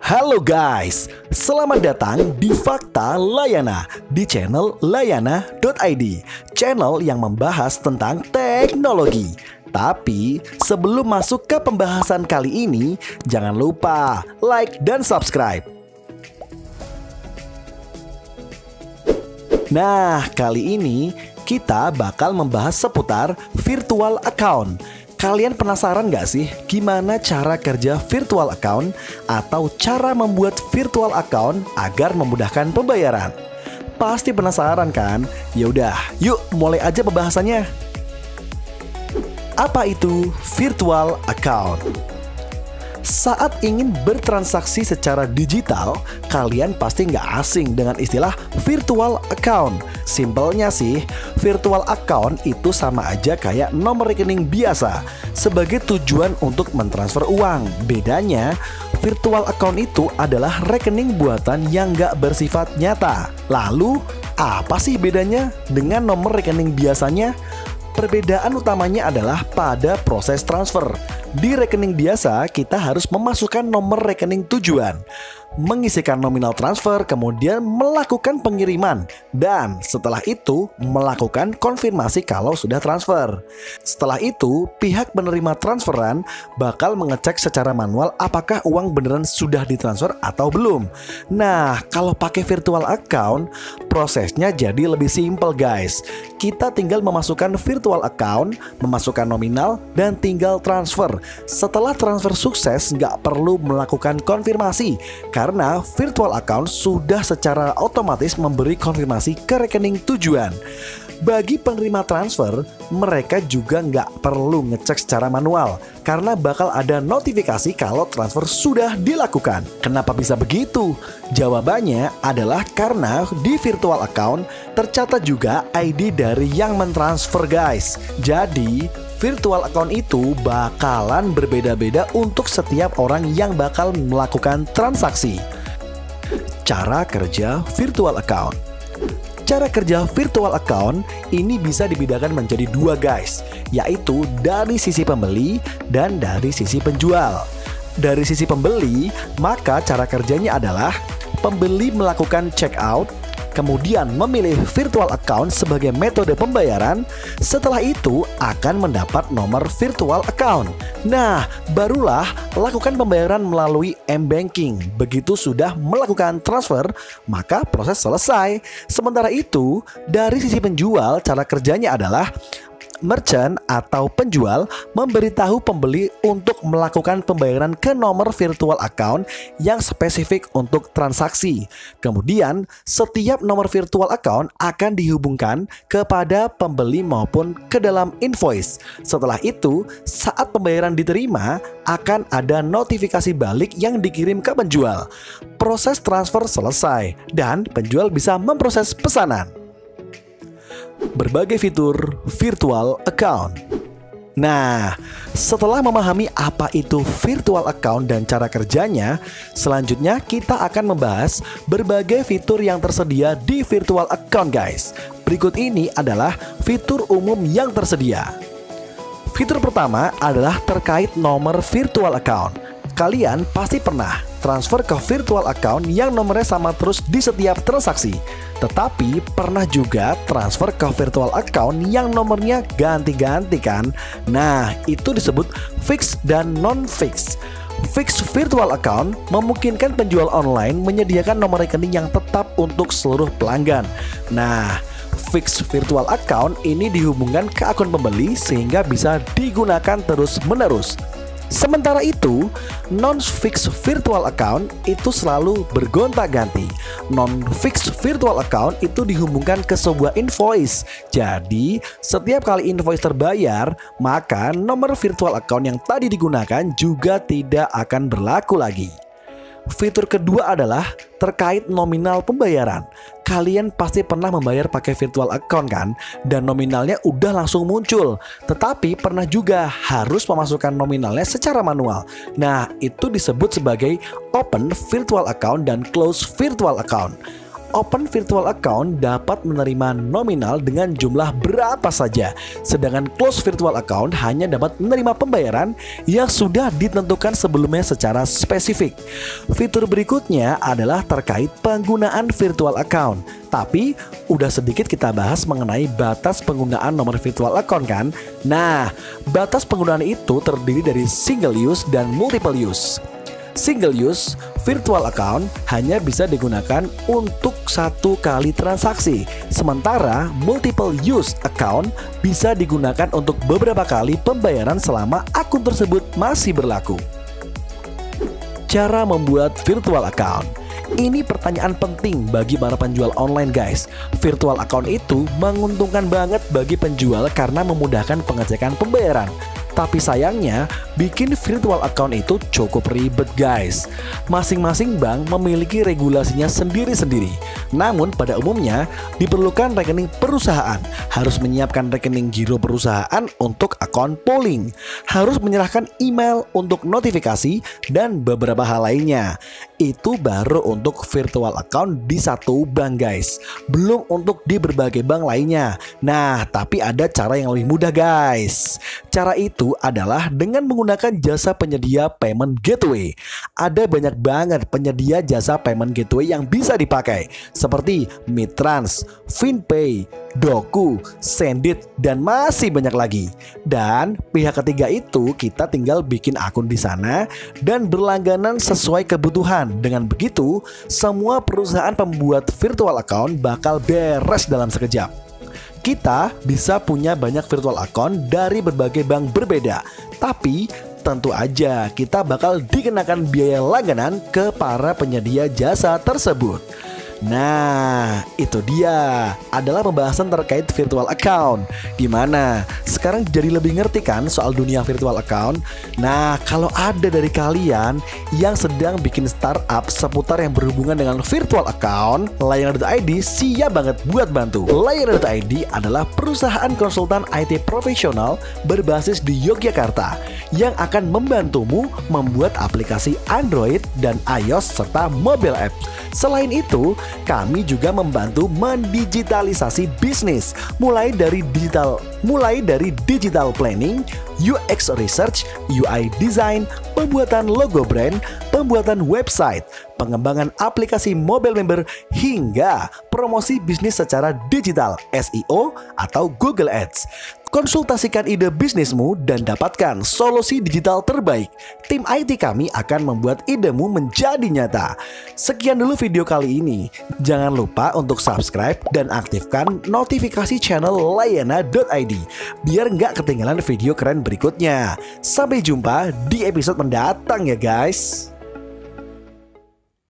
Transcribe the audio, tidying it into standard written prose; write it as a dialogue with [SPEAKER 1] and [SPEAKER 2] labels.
[SPEAKER 1] Halo guys, selamat datang di Fakta Layana di channel layana.id, channel yang membahas tentang teknologi. Tapi sebelum masuk ke pembahasan kali ini, jangan lupa like dan subscribe. Nah, kali ini kita bakal membahas seputar virtual account. Kalian penasaran gak sih gimana cara kerja virtual account atau cara membuat virtual account agar memudahkan pembayaran? Pasti penasaran kan? Yaudah, yuk mulai aja pembahasannya. Apa itu virtual account? Saat ingin bertransaksi secara digital, kalian pasti nggak asing dengan istilah virtual account. Simpelnya sih, virtual account itu sama aja kayak nomor rekening biasa sebagai tujuan untuk mentransfer uang. Bedanya, virtual account itu adalah rekening buatan yang nggak bersifat nyata. Lalu, apa sih bedanya dengan nomor rekening biasanya? Perbedaan utamanya adalah pada proses transfer. Di rekening biasa, kita harus memasukkan nomor rekening tujuan, mengisikan nominal transfer, kemudian melakukan pengiriman, dan setelah itu melakukan konfirmasi kalau sudah transfer. Setelah itu, pihak penerima transferan bakal mengecek secara manual apakah uang beneran sudah ditransfer atau belum. Nah, kalau pakai virtual account, prosesnya jadi lebih simpel guys. Kita tinggal memasukkan virtual account, memasukkan nominal, dan tinggal transfer. Setelah transfer sukses, nggak perlu melakukan konfirmasi karena virtual account sudah secara otomatis memberi konfirmasi ke rekening tujuan. Bagi penerima transfer, mereka juga nggak perlu ngecek secara manual karena bakal ada notifikasi kalau transfer sudah dilakukan. Kenapa bisa begitu? Jawabannya adalah karena di virtual account tercatat juga ID dari yang mentransfer guys. Jadi virtual account itu bakalan berbeda-beda untuk setiap orang yang bakal melakukan transaksi. Cara kerja virtual account. Cara kerja virtual account ini bisa dibedakan menjadi dua guys, yaitu dari sisi pembeli dan dari sisi penjual. Dari sisi pembeli, maka cara kerjanya adalah pembeli melakukan check out, kemudian memilih virtual account sebagai metode pembayaran. Setelah itu akan mendapat nomor virtual account. Nah, barulah lakukan pembayaran melalui m-banking. Begitu sudah melakukan transfer, maka proses selesai. Sementara itu, dari sisi penjual, cara kerjanya adalah merchant atau penjual memberitahu pembeli untuk melakukan pembayaran ke nomor virtual account yang spesifik untuk transaksi. Kemudian, setiap nomor virtual account akan dihubungkan kepada pembeli maupun ke dalam invoice. Setelah itu, saat pembayaran diterima, akan ada notifikasi balik yang dikirim ke penjual. Proses transfer selesai dan penjual bisa memproses pesanan. Berbagai fitur virtual account. Nah, setelah memahami apa itu virtual account dan cara kerjanya, selanjutnya kita akan membahas berbagai fitur yang tersedia di virtual account guys. Berikut ini adalah fitur umum yang tersedia. Fitur pertama adalah terkait nomor virtual account. Kalian pasti pernah transfer ke virtual account yang nomornya sama terus di setiap transaksi. Tetapi pernah juga transfer ke virtual account yang nomornya ganti-ganti kan? Nah, itu disebut fixed dan non-fixed. Fixed virtual account memungkinkan penjual online menyediakan nomor rekening yang tetap untuk seluruh pelanggan. Nah, fixed virtual account ini dihubungkan ke akun pembeli sehingga bisa digunakan terus-menerus. Sementara itu, non-fixed virtual account itu selalu bergonta-ganti. Non-fixed virtual account itu dihubungkan ke sebuah invoice. Jadi, setiap kali invoice terbayar, maka nomor virtual account yang tadi digunakan juga tidak akan berlaku lagi. Fitur kedua adalah terkait nominal pembayaran. Kalian pasti pernah membayar pakai virtual account kan? Dan nominalnya udah langsung muncul. Tetapi pernah juga harus memasukkan nominalnya secara manual. Nah, itu disebut sebagai open virtual account dan close virtual account. open virtual account dapat menerima nominal dengan jumlah berapa saja, sedangkan close virtual account hanya dapat menerima pembayaran yang sudah ditentukan sebelumnya secara spesifik. Fitur berikutnya adalah terkait penggunaan virtual account. Tapi udah sedikit kita bahas mengenai batas penggunaan nomor virtual account kan? Nah, batas penggunaan itu terdiri dari single use dan multiple use. Single use virtual account hanya bisa digunakan untuk satu kali transaksi, sementara multiple use account bisa digunakan untuk beberapa kali pembayaran selama akun tersebut masih berlaku. Cara membuat virtual account. Ini pertanyaan penting bagi para penjual online guys. Virtual account itu menguntungkan banget bagi penjual karena memudahkan pengecekan pembayaran. Tapi sayangnya, bikin virtual account itu cukup ribet guys. Masing-masing bank memiliki regulasinya sendiri-sendiri. Namun pada umumnya, diperlukan rekening perusahaan. Harus menyiapkan rekening giro perusahaan untuk akun polling. Harus menyerahkan email untuk notifikasi dan beberapa hal lainnya. Itu baru untuk virtual account di satu bank guys. Belum untuk di berbagai bank lainnya. Nah, tapi ada cara yang lebih mudah guys. Cara itu adalah dengan menggunakan jasa penyedia payment gateway. Ada banyak banget penyedia jasa payment gateway yang bisa dipakai, seperti Mitrans, FinPay, Doku, Sendit, dan masih banyak lagi. Dan pihak ketiga itu kita tinggal bikin akun di sana dan berlangganan sesuai kebutuhan. Dengan begitu, semua perusahaan pembuat virtual account bakal beres dalam sekejap. Kita bisa punya banyak virtual account dari berbagai bank berbeda, tapi tentu aja kita bakal dikenakan biaya langganan ke para penyedia jasa tersebut. Nah, itu dia adalah pembahasan terkait virtual account. Gimana? Sekarang jadi lebih ngerti kan soal dunia virtual account? Nah, kalau ada dari kalian yang sedang bikin startup seputar yang berhubungan dengan virtual account, Layanan.id siap banget buat bantu. Layanan.id adalah perusahaan konsultan IT profesional berbasis di Yogyakarta yang akan membantumu membuat aplikasi Android dan iOS serta mobile app. Selain itu, kami juga membantu mendigitalisasi bisnis mulai dari digital planning, UX research, UI design, pembuatan logo brand, pembuatan website, pengembangan aplikasi mobile member hingga promosi bisnis secara digital, SEO atau Google Ads. Konsultasikan ide bisnismu dan dapatkan solusi digital terbaik. Tim IT kami akan membuat idemu menjadi nyata. Sekian dulu video kali ini. Jangan lupa untuk subscribe dan aktifkan notifikasi channel Layana.id biar nggak ketinggalan video keren berikutnya. Sampai jumpa di episode mendatang ya guys.